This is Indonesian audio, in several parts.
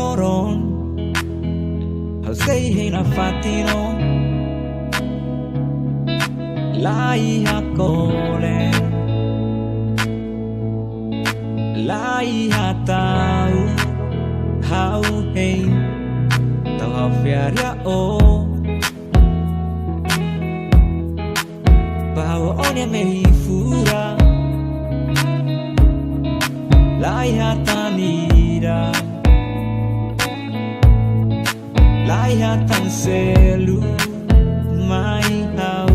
loron Hausei hei nafatino Lai hakole Lai hatau Hau hei Tau hafiaria o Bahwa onya mehi fura Lai hatanira Lai hatan selu Mai hau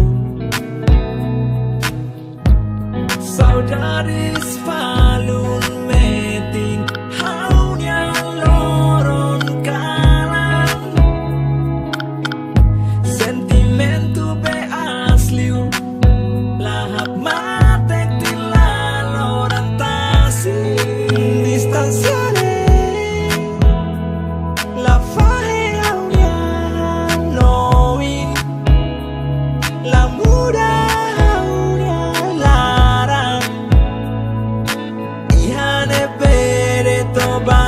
Saudades falun metin Haunya loron kalang Sentimentu be asliu Lahap matek tilaloran tasi Distansia La fahe haunya noin La muda haunya larang Ihane bere toba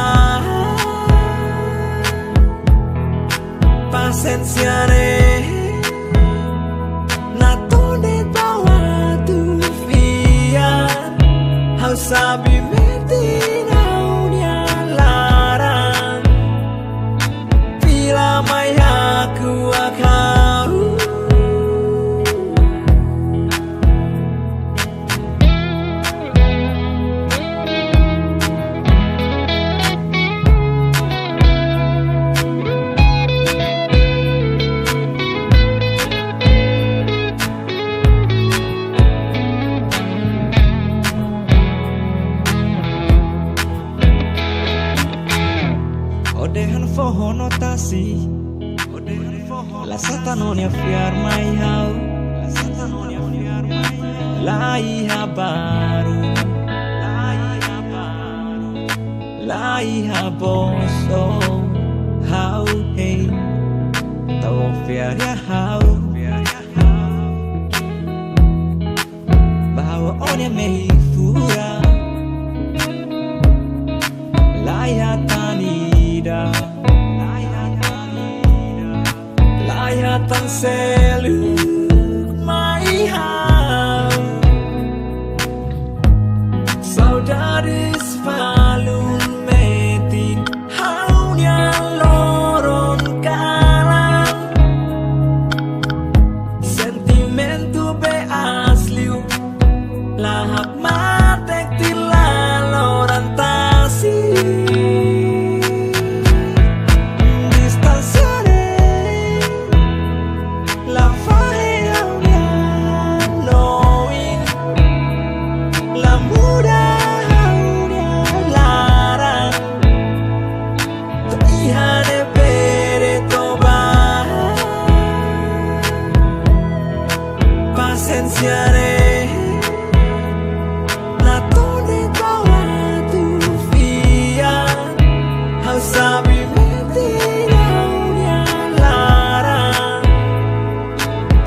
Pasensiare Natone bawa tu fiat Hau sabi metin haunya larang Bila mai aku akau Odehan foho notasi La satanonia fiar mai hau Lai habaru Lai haboso Hau hei Tau fiar ya hau Bahwa onya mehi fura Lai hatanida Lai hatan selu Mai hau Saudades falun metin Haunya loron kalang Sentimentu be asliu Lahap matek tilaloran tasi Distansia La fahe haunya noin La muda haunya larang Ihane bere toba Pasensiare Natone bawa tu fiat Hau sabi metin haunya larang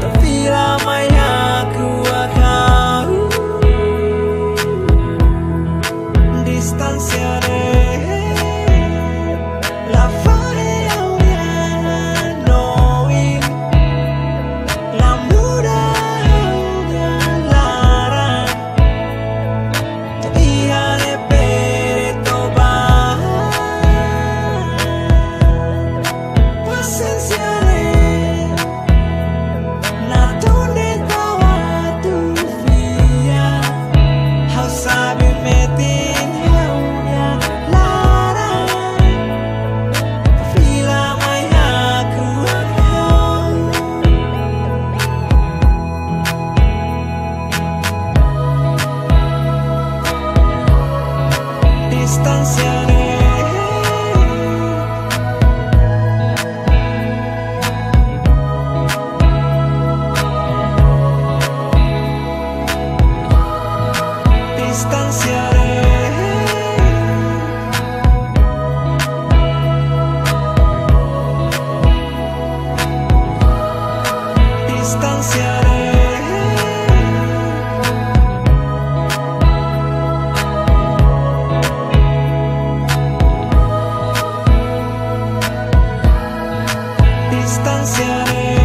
Tapi ramai aku akau Distansia La fahe haunya noin La muda haunya larang Ihane bere toba Pasensiare Natone bawa tu fiat Hau sabi metin haunya larang Bila mai aku akau Distansia Distansia Distansia mare